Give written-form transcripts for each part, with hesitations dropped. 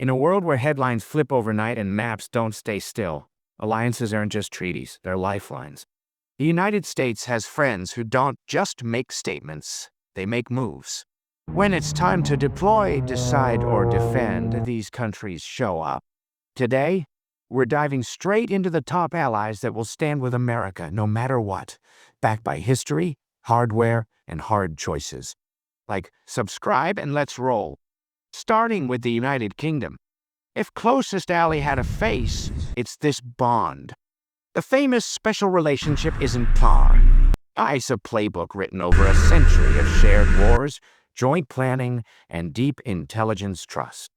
In a world where headlines flip overnight and maps don't stay still, alliances aren't just treaties, they're lifelines. The United States has friends who don't just make statements, they make moves. When it's time to deploy, decide, or defend, these countries show up. Today, we're diving straight into the top allies that will stand with America no matter what, backed by history, hardware, and hard choices. Like, subscribe and let's roll. Starting with the United Kingdom. If closest ally had a face, it's this bond. The famous special relationship isn't par. It's a playbook written over a century of shared wars, joint planning, and deep intelligence trust.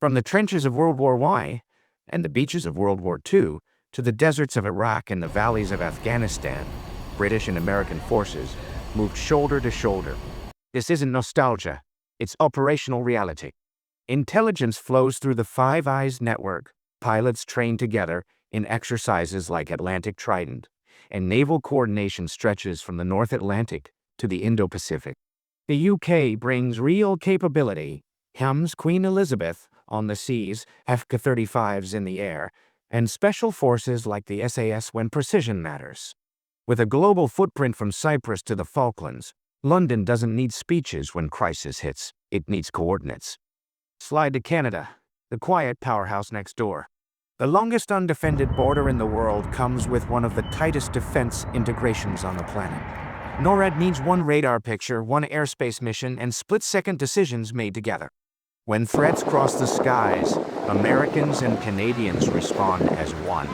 From the trenches of World War I and the beaches of World War II to the deserts of Iraq and the valleys of Afghanistan, British and American forces moved shoulder to shoulder. This isn't nostalgia, it's operational reality. Intelligence flows through the Five Eyes network, pilots train together in exercises like Atlantic Trident, and naval coordination stretches from the North Atlantic to the Indo-Pacific. The UK brings real capability, HEMS Queen Elizabeth on the seas, FK-35s in the air, and special forces like the SAS when precision matters. With a global footprint from Cyprus to the Falklands, London doesn't need speeches when crisis hits, it needs coordinates. Slide to Canada, the quiet powerhouse next door. The longest undefended border in the world comes with one of the tightest defense integrations on the planet. NORAD needs one radar picture, one airspace mission, and split-second decisions made together. When threats cross the skies, Americans and Canadians respond as one.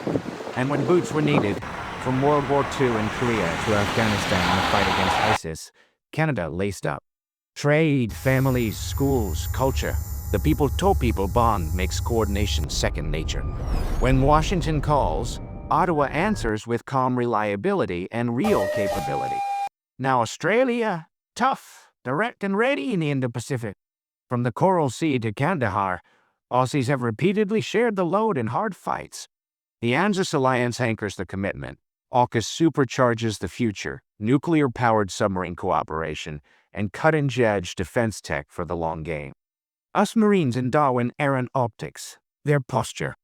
And when boots were needed, from World War II in Korea to Afghanistan in the fight against ISIS, Canada laced up. Trade, families, schools, culture. The people-to-people bond makes coordination second nature. When Washington calls, Ottawa answers with calm reliability and real capability. Now Australia, tough, direct and ready in the Indo-Pacific. From the Coral Sea to Kandahar, Aussies have repeatedly shared the load in hard fights. The ANZUS alliance anchors the commitment. AUKUS supercharges the future, nuclear-powered submarine cooperation, and cutting-edge defense tech for the long game. Us Marines in Darwin aren't optics, they're posture.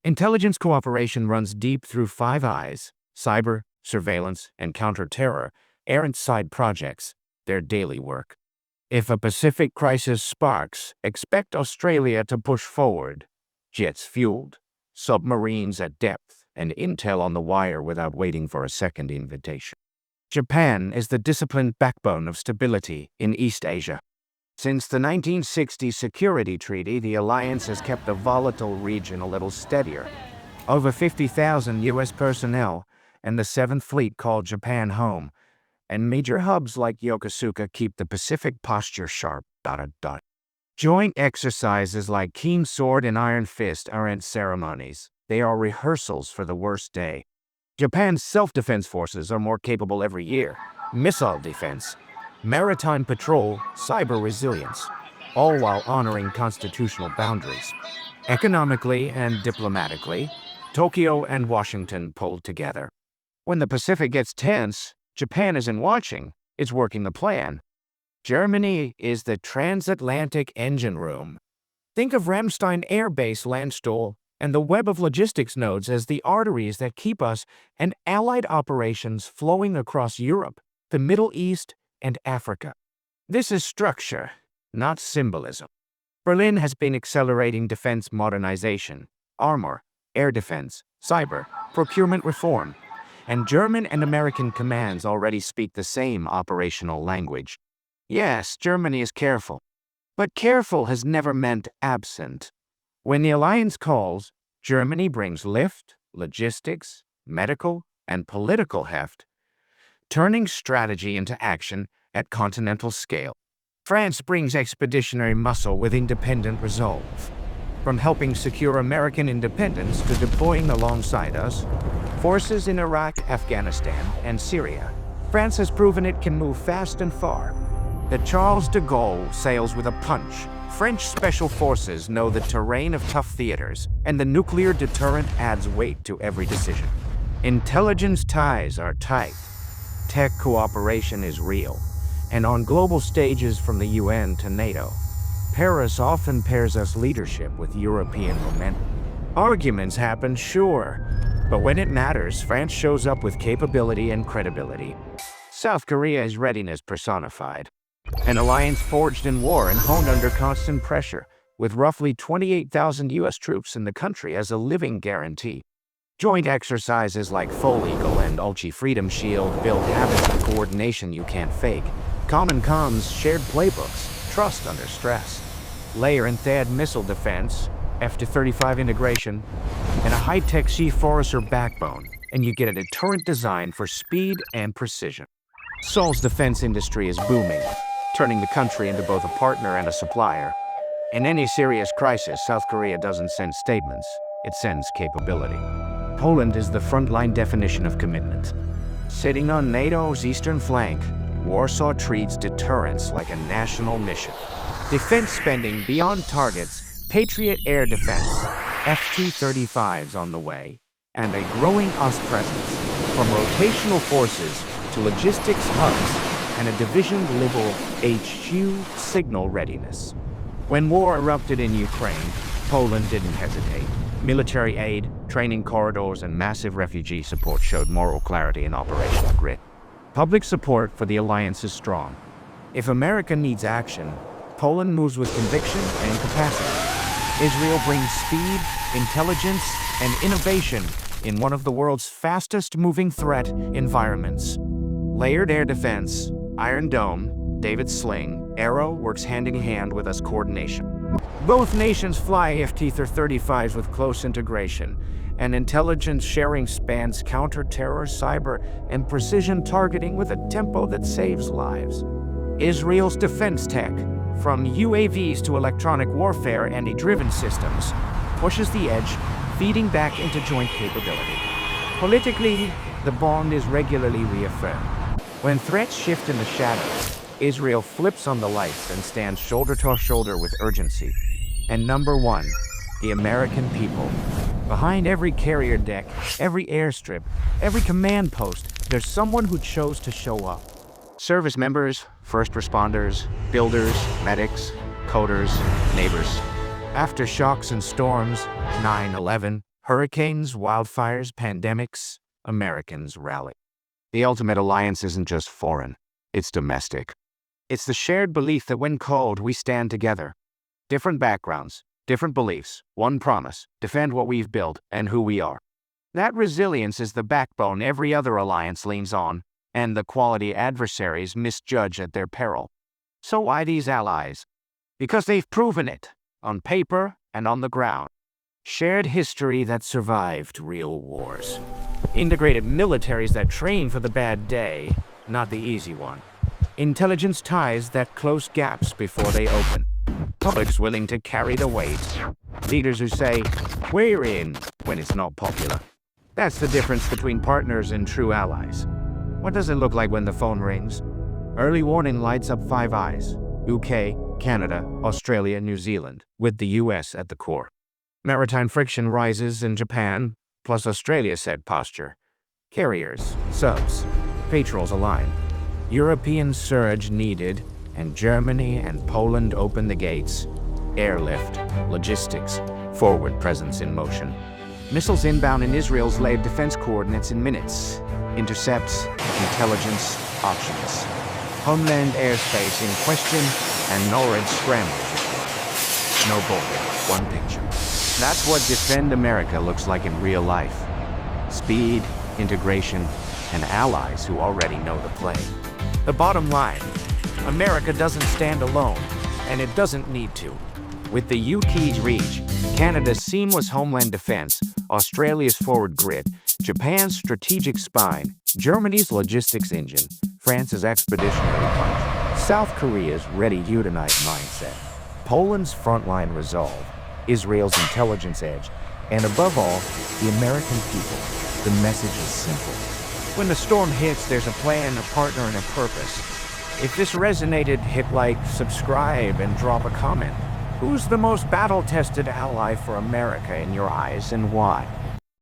Intelligence cooperation runs deep through Five Eyes. Cyber, surveillance, and counter-terror aren't side projects, they're daily work. If a Pacific crisis sparks, expect Australia to push forward. Jets fueled, submarines at depth, and intel on the wire without waiting for a second invitation. Japan is the disciplined backbone of stability in East Asia. Since the 1960 Security Treaty, the alliance has kept the volatile region a little steadier. Over 50,000 U.S. personnel and the 7th Fleet call Japan home, and major hubs like Yokosuka keep the Pacific posture sharp. Joint exercises like Keen Sword and Iron Fist aren't ceremonies, they are rehearsals for the worst day. Japan's self-defense forces are more capable every year. Missile defense, maritime patrol, cyber resilience, all while honoring constitutional boundaries. Economically and diplomatically, Tokyo and Washington pulled together. When the Pacific gets tense, Japan isn't watching, it's working the plan. Germany is the transatlantic engine room. Think of Ramstein Air Base Landstuhl and the web of logistics nodes as the arteries that keep us and allied operations flowing across Europe, the Middle East, and Africa. This is structure, not symbolism. Berlin has been accelerating defense modernization, armor, air defense, cyber, procurement reform, and German and American commands already speak the same operational language. Yes, Germany is careful, but careful has never meant absent. When the alliance calls, Germany brings lift, logistics, medical, and political heft, turning strategy into action at continental scale. France brings expeditionary muscle with independent resolve. From helping secure American independence to deploying alongside us, forces in Iraq, Afghanistan, and Syria, France has proven it can move fast and far. The Charles de Gaulle sails with a punch. French special forces know the terrain of tough theaters, and the nuclear deterrent adds weight to every decision. Intelligence ties are tight. Tech cooperation is real. And on global stages from the UN to NATO, Paris often pairs us leadership with European momentum. Arguments happen, sure, but when it matters, France shows up with capability and credibility. South Korea is readiness personified. An alliance forged in war and honed under constant pressure, with roughly 28,000 U.S. troops in the country as a living guarantee. Joint exercises like Full Eagle and Ulchi Freedom Shield build habits of coordination you can't fake. Common comms, shared playbooks, trust under stress. Layer and THAAD missile defense, F-35 integration, and a high-tech C-Forcer backbone, and you get a deterrent design for speed and precision. Seoul's defense industry is booming, turning the country into both a partner and a supplier. In any serious crisis, South Korea doesn't send statements, it sends capability. Poland is the frontline definition of commitment. Sitting on NATO's eastern flank, Warsaw treats deterrence like a national mission. Defense spending beyond targets, Patriot air defense, F-35s on the way, and a growing US presence, from rotational forces to logistics hubs and a division-level HQ signal readiness. When war erupted in Ukraine, Poland didn't hesitate. Military aid, training corridors, and massive refugee support showed moral clarity and operational grit. Public support for the alliance is strong. If America needs action, Poland moves with conviction and capacity. Israel brings speed, intelligence, and innovation in one of the world's fastest-moving threat environments. Layered air defense, Iron Dome, David's Sling, Arrow works hand-in-hand with us coordination. Both nations fly F-35s with close integration, and intelligence sharing spans counter-terror, cyber, and precision targeting with a tempo that saves lives. Israel's defense tech, from UAVs to electronic warfare and AI-driven systems, pushes the edge, feeding back into joint capability. Politically, the bond is regularly reaffirmed. When threats shift in the shadows, Israel flips on the lights and stands shoulder to shoulder with urgency. And number one, the American people. Behind every carrier deck, every airstrip, every command post, there's someone who chose to show up. Service members, first responders, builders, medics, coders, neighbors. Aftershocks and storms, 9/11, hurricanes, wildfires, pandemics, Americans rally. The ultimate alliance isn't just foreign, it's domestic. It's the shared belief that when called, we stand together. Different backgrounds, different beliefs, one promise: defend what we've built and who we are. That resilience is the backbone every other alliance leans on, and the quality adversaries misjudge at their peril. So why these allies? Because they've proven it, on paper and on the ground. Shared history that survived real wars. Integrated militaries that train for the bad day, not the easy one. Intelligence ties that close gaps before they open. Publics willing to carry the weight. Leaders who say, "We're in," when it's not popular. That's the difference between partners and true allies. What does it look like when the phone rings? Early warning lights up Five Eyes: UK, Canada, Australia, New Zealand, with the US at the core. Maritime friction rises in Japan, plus Australia set posture. Carriers, subs, patrols align. European surge needed, and Germany and Poland open the gates. Airlift, logistics, forward presence in motion. Missiles inbound in Israel's laid defense coordinates in minutes. Intercepts, intelligence, options. Homeland airspace in question, and Norad scrambles. No bullshit, one picture. That's what Defend America looks like in real life. Speed, integration, and allies who already know the play. The bottom line, America doesn't stand alone, and it doesn't need to. With the UK's reach, Canada's seamless homeland defense, Australia's forward grit, Japan's strategic spine, Germany's logistics engine, France's expeditionary punch, South Korea's ready-unite mindset, Poland's frontline resolve, Israel's intelligence edge, and above all, the American people. The message is simple. When the storm hits, there's a plan, a partner, and a purpose. If this resonated, hit like, subscribe, and drop a comment. Who's the most battle-tested ally for America in your eyes, and why?